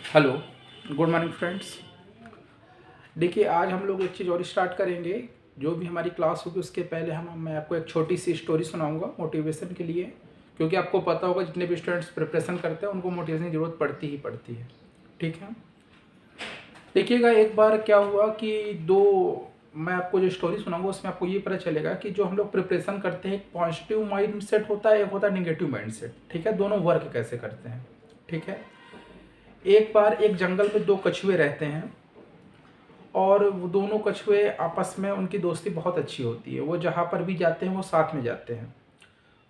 Hello, good morning friends. देखिए, आज हम लोग एक चीज़ और स्टार्ट करेंगे। जो भी हमारी क्लास होगी उसके पहले मैं आपको एक छोटी सी स्टोरी सुनाऊंगा मोटिवेशन के लिए, क्योंकि आपको पता होगा जितने भी स्टूडेंट्स प्रिपरेशन करते हैं उनको मोटिवेशन की ज़रूरत पड़ती ही पड़ती है। ठीक है, देखिएगा, एक बार क्या हुआ कि मैं आपको जो स्टोरी सुनाऊंगा उसमें आपको ये पता चलेगा कि जो हम लोग प्रिपरेशन करते हैं, एक पॉजिटिव माइंड सेट होता है, एक होता है निगेटिव माइंड सेट। ठीक है, दोनों वर्क कैसे करते हैं। ठीक है, एक बार एक जंगल में दो कछुए रहते हैं और वो दोनों कछुए आपस में, उनकी दोस्ती बहुत अच्छी होती है। वो जहाँ पर भी जाते हैं वो साथ में जाते हैं।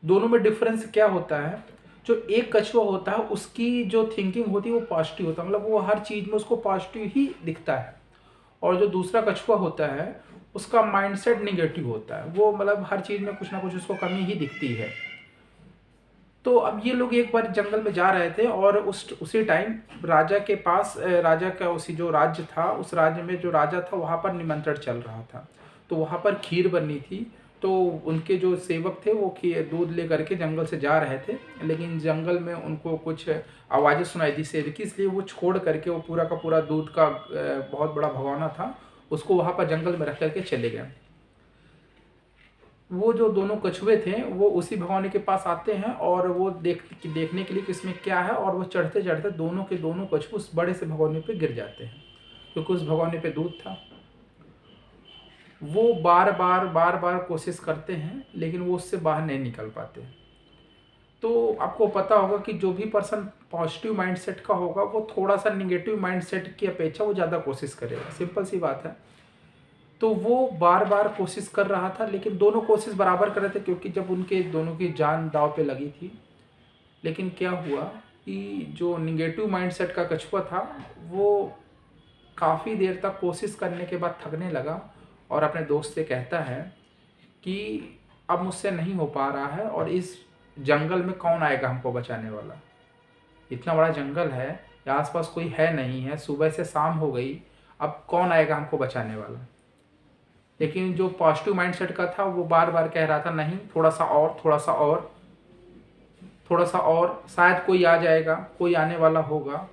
दोनों में डिफरेंस क्या होता है, जो एक कछुआ होता है उसकी जो थिंकिंग होती है वो पॉजिटिव होता है, मतलब वो हर चीज़ में उसको पॉजिटिव ही दिखता है। और जो दूसरा कछुआ होता है उसका माइंडसेट निगेटिव होता है, वो मतलब हर चीज़ में कुछ ना कुछ उसको कमी ही दिखती है। तो अब ये लोग एक बार जंगल में जा रहे थे और उसी टाइम राजा के पास, राजा का उसी जो राज्य था, उस राज्य में जो राजा था वहाँ पर निमंत्रण चल रहा था। तो वहाँ पर खीर बननी थी। तो उनके जो सेवक थे वो दूध ले करके जंगल से जा रहे थे, लेकिन जंगल में उनको कुछ आवाज़ें सुनाई दी शेर की, इसलिए वो छोड़ करके वो पूरा का पूरा दूध का बहुत बड़ा भगोना था, उसको वहाँ पर जंगल में रख करके चले गए। वो जो दोनों कछुए थे वो उसी भगोने के पास आते हैं और वो देखने के लिए कि इसमें क्या है, और वो चढ़ते चढ़ते दोनों के दोनों कछुए उस बड़े से भगोने पे गिर जाते हैं, क्योंकि उस भगोने पे दूध था। वो बार बार कोशिश करते हैं लेकिन वो उससे बाहर नहीं निकल पाते। तो आपको पता होगा कि जो भी पर्सन पॉजिटिव माइंडसेट का होगा वो थोड़ा सा निगेटिव माइंडसेट की अपेक्षा वो ज़्यादा कोशिश करेगा, सिंपल सी बात है। तो वो बार बार कोशिश कर रहा था, लेकिन दोनों कोशिश बराबर कर रहे थे, क्योंकि जब उनके दोनों की जान दांव पे लगी थी। लेकिन क्या हुआ कि जो निगेटिव माइंडसेट का कछुआ था वो काफ़ी देर तक कोशिश करने के बाद थकने लगा और अपने दोस्त से कहता है कि अब मुझसे नहीं हो पा रहा है, और इस जंगल में कौन आएगा हमको बचाने वाला। इतना बड़ा जंगल है, आसपास कोई है नहीं है, सुबह से शाम हो गई, अब कौन आएगा हमको बचाने वाला। लेकिन जो पॉजिटिव माइंडसेट का था वो बार बार कह रहा था, नहीं, थोड़ा सा और, थोड़ा सा और, थोड़ा सा और, शायद कोई आ जाएगा, कोई आने वाला होगा।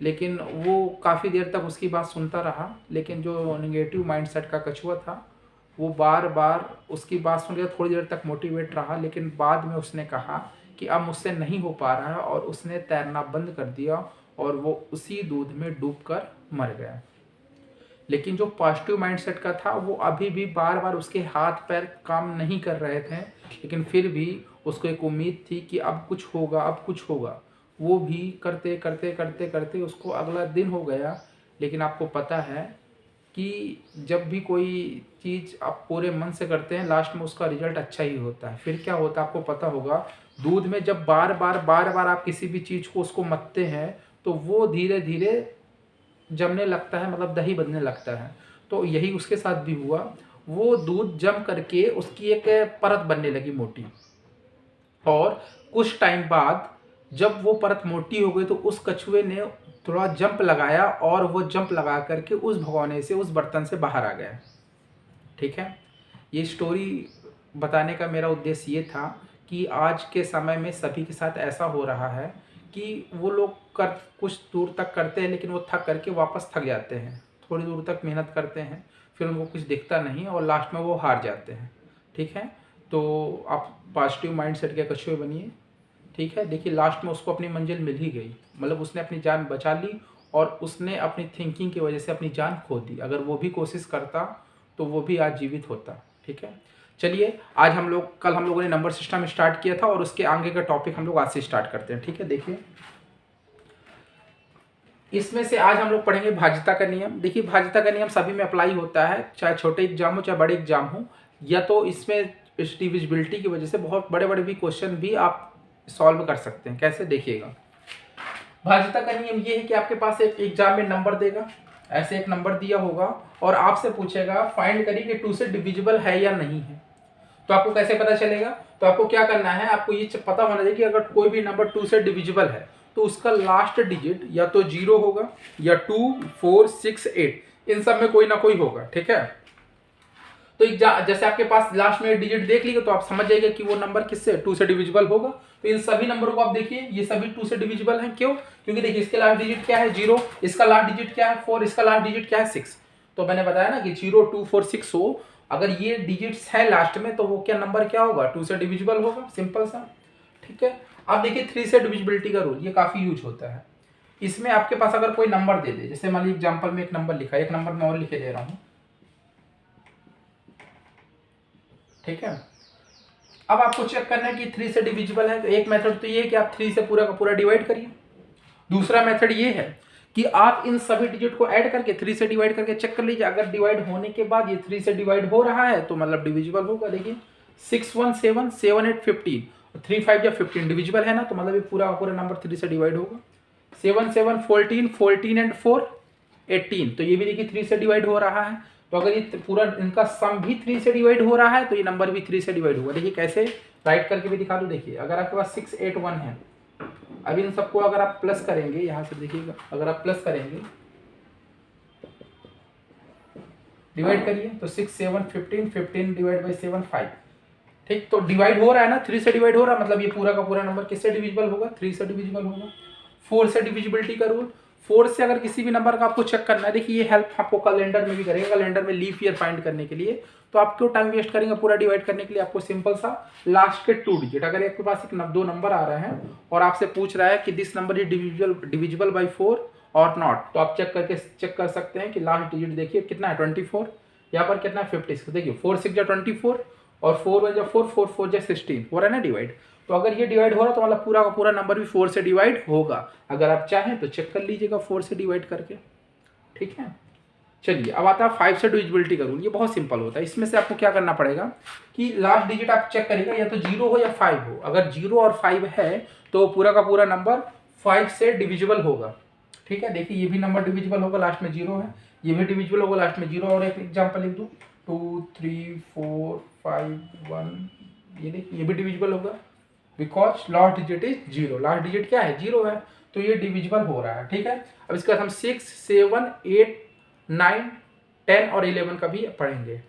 लेकिन वो काफ़ी देर तक उसकी बात सुनता रहा, लेकिन जो निगेटिव माइंडसेट का कछुआ था वो बार बार उसकी बात सुन के थोड़ी देर तक मोटिवेट रहा, लेकिन बाद में उसने कहा कि अब मुझसे नहीं हो पा रहा है, और उसने तैरना बंद कर दिया और वो उसी दूध में डूबकर मर गया। लेकिन जो पॉजिटिव माइंडसेट का था वो अभी भी बार बार उसके हाथ पैर काम नहीं कर रहे थे, लेकिन फिर भी उसको एक उम्मीद थी कि अब कुछ होगा, अब कुछ होगा। वो भी करते करते करते करते उसको अगला दिन हो गया। लेकिन आपको पता है कि जब भी कोई चीज़ आप पूरे मन से करते हैं लास्ट में उसका रिजल्ट अच्छा ही होता है। फिर क्या होता है आपको पता होगा, दूध में जब बार बार आप किसी भी चीज़ को उसको मथते हैं तो वो धीरे धीरे जमने लगता है, मतलब दही बनने लगता है। तो यही उसके साथ भी हुआ। वो दूध जम करके उसकी एक परत बनने लगी मोटी, और कुछ टाइम बाद जब वो परत मोटी हो गई तो उस कछुए ने थोड़ा जंप लगाया, और वो जंप लगा करके उस भगोने से, उस बर्तन से बाहर आ गया। ठीक है, ये स्टोरी बताने का मेरा उद्देश्य ये था कि आज के समय में सभी के साथ ऐसा हो रहा है कि वो लोग कर कुछ दूर तक करते हैं, लेकिन वो थक करके वापस थक जाते हैं। थोड़ी दूर तक मेहनत करते हैं, फिर उनको कुछ दिखता नहीं और लास्ट में वो हार जाते हैं। ठीक है, तो आप पॉजिटिव माइंड सेट के कछुए बनिए। ठीक है, देखिए लास्ट में उसको अपनी मंजिल मिल ही गई, मतलब उसने अपनी जान बचा ली, और उसने अपनी थिंकिंग की वजह से अपनी जान खो दी। अगर वो भी कोशिश करता तो वो भी आज जीवित होता। ठीक है, चलिए, कल हम लोगों ने नंबर सिस्टम स्टार्ट किया था और उसके आगे का टॉपिक हम लोग आज से स्टार्ट करते हैं। ठीक है, देखिए, इसमें से आज हम लोग पढ़ेंगे भाज्यता का नियम। देखिए, भाज्यता का नियम सभी में अप्लाई होता है, चाहे छोटे एग्जाम हो चाहे बड़े एग्जाम हो, या तो इसमें डिविजिबिलिटी की वजह से बहुत बड़े बड़े भी क्वेश्चन भी आप सॉल्व कर सकते हैं। कैसे, देखिएगा, भाज्यता का नियम ये है कि आपके पास एक एग्जाम में नंबर देगा, ऐसे एक नंबर दिया होगा और आपसे पूछेगा फाइंड करिए कि 2 से डिविजिबल है या नहीं है। तो आपको कैसे पता चलेगा, तो आपको क्या करना है, आपको ये पता होना चाहिए कि अगर कोई भी नंबर 2 से डिविजिबल है तो उसका लास्ट डिजिट या तो 0 होगा या 2, 4, 6, 8, इन सब में कोई ना कोई होगा। ठीक है, तो जैसे आपके पास लास्ट में डिजिट देख लीजिए तो आप समझ जाइए कि वो नंबर किससे 2 से डिविजिबल होगा। तो इन सभी नंबरों को आप देखिए, ये सभी 2 से डिविजिबल हैं। क्यों? क्योंकि देखिए इसके लास्ट डिजिट क्या है 0, इसका लास्ट डिजिट क्या है 4, इसका लास्ट डिजिट क्या है 6। तो मैंने बताया ना कि 0 2 4 6 हो, अगर ये डिजिट्स है लास्ट में तो वो क्या नंबर क्या होगा 2 से डिविजिबल होगा, सिंपल सा। ठीक है। अब देखिए 3 से डिविजिबिलिटी का रूल, ये काफी यूज होता है। इसमें आपके पास अगर कोई नंबर दे दे, जैसे मान लीजिए एग्जांपल में एक नंबर लिखा है, एक नंबर मैं और लिखे दे रहा हूं, ठीक है। अब आपको चेक करना है कि 3 से डिविजिबल है, तो एक मेथड तो ये है कि आप 3 से पूरा का पूरा डिवाइड करिए। दूसरा मेथड ये है कि आप इन सभी डिजिट को ऐड करके 3 से डिवाइड करके चेक कर लीजिए, अगर डिवाइड होने के बाद ये 3 से डिवाइड हो रहा है तो मतलब डिविजिबल होगा। देखिए 6 1 7 7 8 15, 3 5 या 15 डिविजिबल है ना, तो मतलब ये पूरा का पूरा नंबर 3 से डिवाइड होगा। 7 7 14 14 एंड 4 18, तो ये भी देखिए 3 से डिवाइड हो रहा है। तो अगर ये पूरा इनका सम भी 3 से डिवाइड हो रहा है तो ये नंबर भी 3 से डिवाइड होगा। देखिए कैसे राइट करके भी दिखा दूं। देखिए अगर आपके पास 6 8 1 है, अब इन सबको अगर आप प्लस करेंगे, यहां से देखिएगा, अगर आप प्लस करेंगे डिवाइड करिए तो 6 7 15 15 डिवाइड बाई 7 5, ठीक। तो डिवाइड हो रहा है ना, 3 से डिवाइड हो रहा है, मतलब ये पूरा का पूरा नंबर किससे डिविजिबल होगा 3 से डिविजिबल होगा। 4 से डिविजिबिलिटी का रूल, 4 से अगर किसी भी नंबर का आपको चेक करना है, देखिए ये हेल्प आपको कैलेंडर में भी करेगा, कैलेंडर में लीफ ईयर फाइंड करने के लिए। तो आप क्यों टाइम वेस्ट करेंगे पूरा डिवाइड करने के लिए, आपको सिंपल सा लास्ट के 2 डिजिट, अगर आपके पास एक 2 नंबर आ रहे हैं और आपसे पूछ रहा है कि this number is divisible by 4 और नॉट, तो आप चेक कर सकते हैं कि लास्ट डिजिट देखिए कितना है 24, यहाँ पर कितना है 56। देखिए 4 6 जा 24 और 4 1 जा 4 4 4 जा 16 हो रहा है ना डिवाइड। तो अगर ये डिवाइड हो रहा है तो मतलब पूरा का पूरा नंबर भी 4 से डिवाइड होगा। अगर आप चाहें तो चेक कर लीजिएगा 4 से डिवाइड करके, ठीक है। चलिए अब आता है 5 से डिविजिबिलिटी का रूल। ये बहुत सिंपल होता है। इसमें से आपको क्या करना पड़ेगा कि लास्ट डिजिट आप चेक करिएगा, या तो 0 हो या 5 हो। अगर 0 और 5 है तो पूरा का पूरा नंबर 5 से डिविजिबल होगा, ठीक है। देखिए ये भी नंबर डिविजिबल होगा, लास्ट में 0 है, ये भी डिविजिबल होगा, लास्ट में 0। और एक एग्जाम्पल लिख दूँ 2 3 4 5 1, ये देखिए ये भी डिविजिबल होगा because last digit is 0। Last digit क्या है 0 है, तो ये डिविजिबल हो रहा है, ठीक है। अब इसके बाद हम 6 7 8 9 10 और 11 का भी पढ़ेंगे।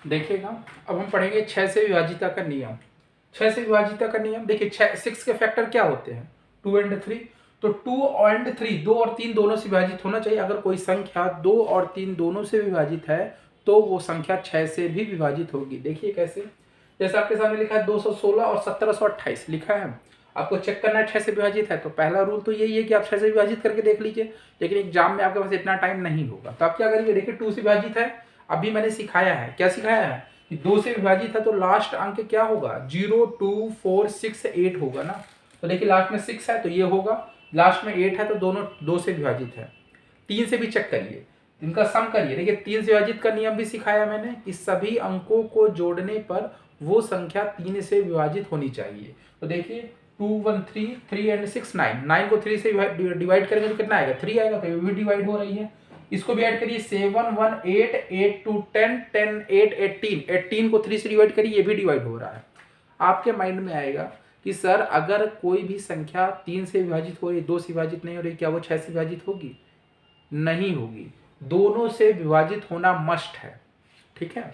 देखिएगा अब हम पढ़ेंगे 6 से विभाजिता का नियम। 6 से विभाजिता का नियम, देखिए 6 के फैक्टर क्या होते हैं 2 एंड 3। तो 2 एंड 3 2 और 3 दोनों से विभाजित होना चाहिए। अगर कोई संख्या 2 और 3 दोनों से विभाजित है तो वो संख्या 6 से भी विभाजित होगी। देखिए कैसे, जैसे आपके सामने लिखा है 216 और 1728 लिखा है, आपको चेक करना है 6 से विभाजित है। तो पहला रूल तो यही है कि आप 6 से विभाजित करके देख लीजिए, लेकिन एग्जाम में आपके पास इतना टाइम नहीं होगा। तो आप क्या करेंगे, देखिए 2 से विभाजित है, अभी मैंने सिखाया है, क्या सिखाया है कि 2 से विभाजित है तो लास्ट अंक क्या होगा 0 2 4 6 8 होगा ना। तो देखिए लास्ट में 6 है तो ये होगा, लास्ट में 8 है तो दोनों 2 से विभाजित है। 3 से भी चेक करिए, इनका सम करिए। देखिए 3 से विभाजित का नियम भी सिखाया मैंने कि सभी अंकों को जोड़ने पर वो संख्या 3 से विभाजित होनी चाहिए। तो देखिए 2 1 3 3 एंड 6 9, 9 को 3 से डिवाइड करेंगे तो कितना आएगा 3 आएगा, तो ये भी डिवाइड हो रही है। इसको भी ऐड करिए 7 1 8 8 2 10 10 8 18, 18 को 3 से डिवाइड करिए, ये भी डिवाइड हो रहा है। आपके माइंड में आएगा कि सर अगर कोई भी संख्या 3 से विभाजित हो रही है, 2 से विभाजित नहीं हो रही, क्या वो 6 से विभाजित होगी? नहीं होगी, दोनों से विभाजित होना मस्ट है, ठीक है।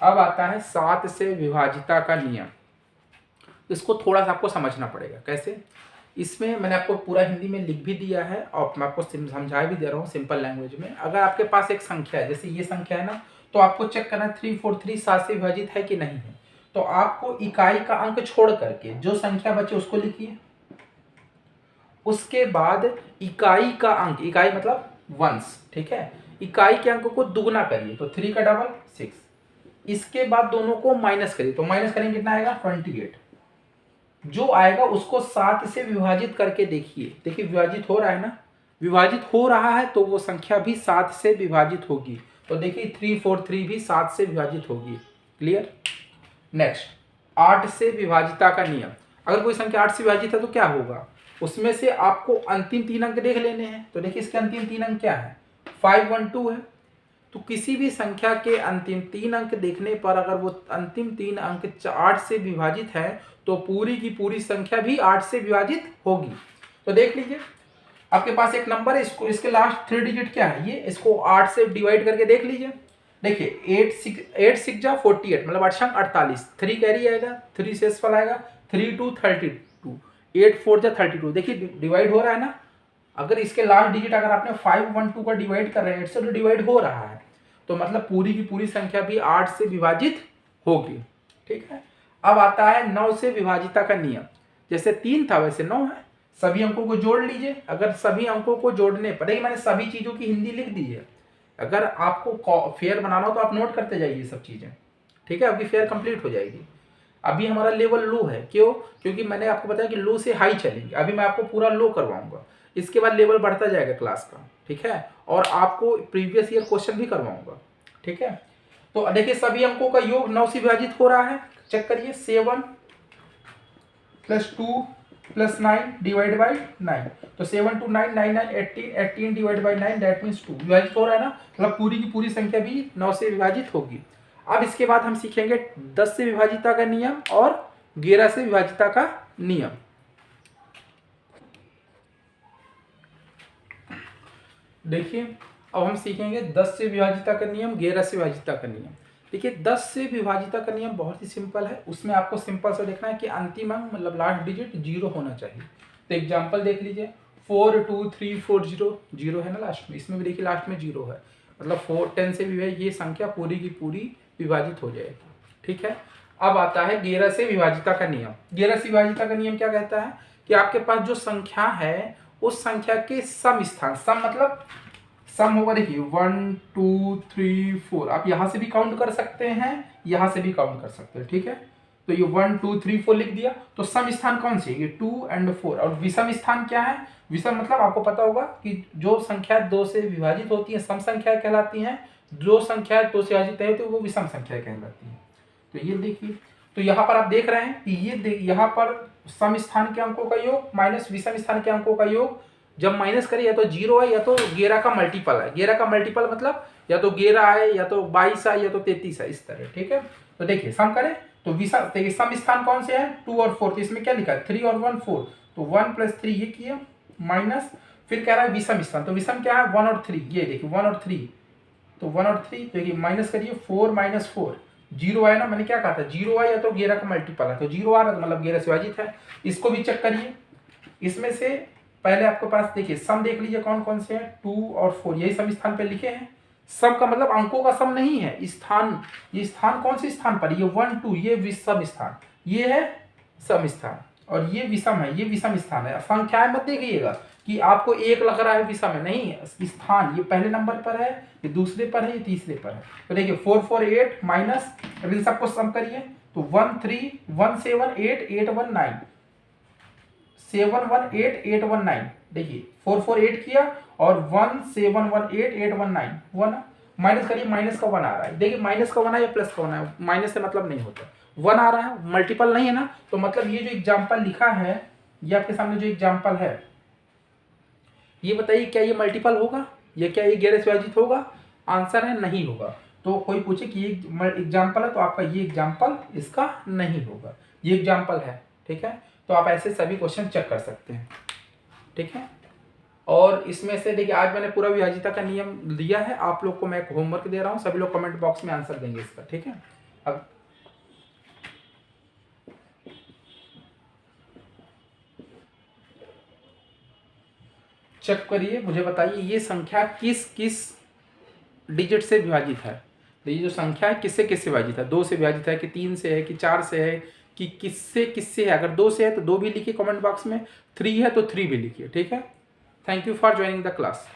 अब आता है 7 से विभाजिता का नियम। इसको थोड़ा सा आपको समझना पड़ेगा कैसे। इसमें मैंने आपको पूरा हिंदी में लिख भी दिया है और मैं आपको समझा भी दे रहा हूँ सिंपल लैंग्वेज में। अगर आपके पास एक संख्या है, जैसे ये संख्या है ना, तो आपको चेक करना है 343 7 से विभाजित है कि नहीं है। तो आपको इकाई का अंक छोड़ करके जो संख्या बचे उसको लिखिए, उसके बाद इकाई का अंक, इकाई मतलब वंस, ठीक है, इकाई के अंक को दुगना करिए, तो 3 का डबल 6। इसके बाद दोनों को माइनस करिए, तो माइनस करेंगे कितना आएगा 28। जो आएगा उसको 7 से विभाजित करके देखिए, देखिए विभाजित हो रहा है ना, विभाजित हो रहा है तो वो संख्या भी 7 से विभाजित होगी। तो देखिए 343 भी 7 से विभाजित होगी। क्लियर। नेक्स्ट 8 से विभाजिता का नियम। अगर कोई संख्या 8 से विभाजित है तो क्या होगा, उसमें से आपको अंतिम 3 अंक देख लेने हैं। तो देखिए इसके अंतिम 3 अंक क्या है 5 1 2 है। तो किसी भी संख्या के अंतिम 3 अंक देखने पर अगर वो अंतिम 3 अंक 8 से विभाजित है तो पूरी की पूरी संख्या भी 8 से विभाजित होगी। तो देख लीजिए आपके पास एक नंबर है, इसको इसके लास्ट 3 डिजिट क्या है, ये इसको 8 से डिवाइड करके देख लीजिए। देखिए 8 6 जा 48, मतलब 8 छंग 48, 3 कैरी आएगा, 3 शेषफल आएगा, 3 2 32, 8 4 जा 32। देखिए डिवाइड हो रहा है ना। अगर इसके लास्ट डिजिट अगर आपने 5 1 2 का डिवाइड कर रहे हैं, 8 से तो डिवाइड हो रहा है, तो मतलब पूरी की पूरी संख्या भी 8 से विभाजित होगी। ठीक है। अब आता है 9 से विभाजिता का नियम। जैसे 3 था वैसे 9 है। सभी अंकों को जोड़ लीजिए। अगर सभी अंकों को जोड़ने पर, देखिए मैंने सभी चीजों की हिंदी लिख दी है। अगर आपको फेयर बनाना हो तो आप नोट करते जाइए सब चीजें। ठीक है, आपकी फेयर कंप्लीट हो जाएगी। अभी हमारा लेवल लो है, क्यों? क्योंकि मैंने आपको बताया कि लो से हाई चलेंगे। अभी मैं आपको पूरा लो करवाऊंगा, इसके बाद लेवल बढ़ता जाएगा क्लास का। ठीक है, और आपको प्रीवियस ईयर क्वेश्चन भी करवाऊंगा। ठीक है, तो देखिए सभी अंकों का योग 9 से विभाजित हो रहा है। चेक करिए, 7 + 2 + 9 डिवाइड बाई 9। तो 7 2 9 9 9 18, 18 डिवाइड बाई 9 दैट मीन्स 2 विभाजित हो रहा है ना। मतलब पूरी की पूरी संख्या भी 9 से विभाजित होगी। अब इसके बाद हम सीखेंगे 10 से विभाजिता का नियम और 11 से विभाजिता का नियम। देखिए अब हम सीखेंगे 10 से विभाजिता का नियम, 11 से विभाजिता का नियम। देखिए 10 से विभाजिता का नियम बहुत ही सिंपल है। उसमें आपको सिंपल सा देखना है कि अंतिम अंक मतलब लास्ट डिजिट 0 होना चाहिए। तो एग्जांपल देख लीजिए, 4 2 3 4 0, 0 है ना लास्ट में। इसमें भी देखिए लास्ट में 0 है, मतलब 4 10 से विभाजित ये संख्या पूरी की पूरी विभाजित हो जाएगी। ठीक है, अब आता है 11 से विभाजिता का नियम। 11 से विभाजिता का नियम क्या कहता है कि आपके पास जो संख्या है उस संख्या के सम स्थान, सम मतलब सम होगा। देखिए 1 2 3 4, आप यहां से भी काउंट कर सकते हैं, यहां से भी काउंट कर सकते हैं। ठीक है, तो ये 1 2 3 4 लिख दिया। तो सम स्थान कौन से? ये 2 और 4। और विषम स्थान क्या है? विषम मतलब आपको पता होगा कि जो संख्या 2 से विभाजित होती है सम संख्या कहलाती हैं, जो संख्या 2 से विभाजित है तो वो विषम संख्या कहलाती है। तो ये देखिए, तो यहाँ पर आप देख रहे हैं कि ये यहाँ पर सम स्थान के अंकों का योग माइनस विषम स्थान के अंकों का योग जब माइनस करिए या तो 0 है या तो 11 का मल्टीपल है। 11 का मल्टीपल मतलब या तो 11 है या तो 22 है या तो 33 है, इस तरह। ठीक है, तो देखिए सम करें तो विषम, देखिए सम स्थान कौन से है? 2 और 4। तो इसमें क्या लिखा है? 3 और 1 4। तो 1 + 3 ये किया माइनस, फिर कह रहा है विषम स्थान। तो विषम क्या है? 1 और 3। ये देखिए 1 और 3, तो 1 और 3 देखिए माइनस करिए, 4 - 4 0 आया ना। मैंने क्या कहा था? 0 आया तो 11 का मल्टीपल है, तो 0 आ रहा है मतलब 11 से विभाजित है। इसको भी चेक करिए। इसमें से पहले आपके पास देखिए सम देख लीजिए कौन कौन से हैं। 2 और 4 यही सम स्थान पे लिखे हैं। सम का मतलब अंकों का सम नहीं है, स्थान। ये स्थान कौन से स्थान पर? ये 1 2 ये विषम स्थान, ये है सम स्थान, और ये विषम है, ये विषम स्थान है। संख्याएं मत देखिएगा कि आपको एक लग रहा है विषम है, नहीं। स्थान ये पहले नंबर पर है, ये दूसरे पर है, ये तीसरे पर है। तो देखिए 4 4 8 माइनस, अब इन सबको सम करिए तो 1 3 1 7 8 8 1 9 7 1 8 8 1 9। देखिए 4 4 8 किया और 1 7 1 8 8 1 9 1 माइनस करिए, माइनस का 1 आ रहा है। देखिए माइनस का 1 है या प्लस का 1 है, माइनस से मतलब नहीं होता। 1 आ रहा है, मल्टीपल नहीं है ना। तो मतलब ये जो एग्जाम्पल लिखा है, ये आपके सामने जो एग्जाम्पल है, ये बताइए क्या ये मल्टीपल होगा या क्या ये 11 से विभाजित होगा? आंसर है नहीं होगा। तो कोई पूछे कि ये एग्जाम्पल है तो आपका ये एग्जाम्पल इसका नहीं होगा, ये एग्जाम्पल है। ठीक है, तो आप ऐसे सभी क्वेश्चन चेक कर सकते हैं। ठीक है, और इसमें से देखिए आज मैंने पूरा विभाजिता का नियम दिया है, आप लोग को मैं होमवर्क दे रहा हूँ, सभी लोग कमेंट बॉक्स में आंसर देंगे इसका। ठीक है, अब चेक करिए, मुझे बताइए ये संख्या किस किस डिजिट से विभाजित है। तो ये जो संख्या है किससे किससे विभाजित है? 2 से विभाजित है कि 3 से है कि 4 से है कि किससे किससे है? अगर 2 से है तो 2 भी लिखिए कमेंट बॉक्स में, 3 है तो 3 भी लिखिए। ठीक है, thank you for joining the class.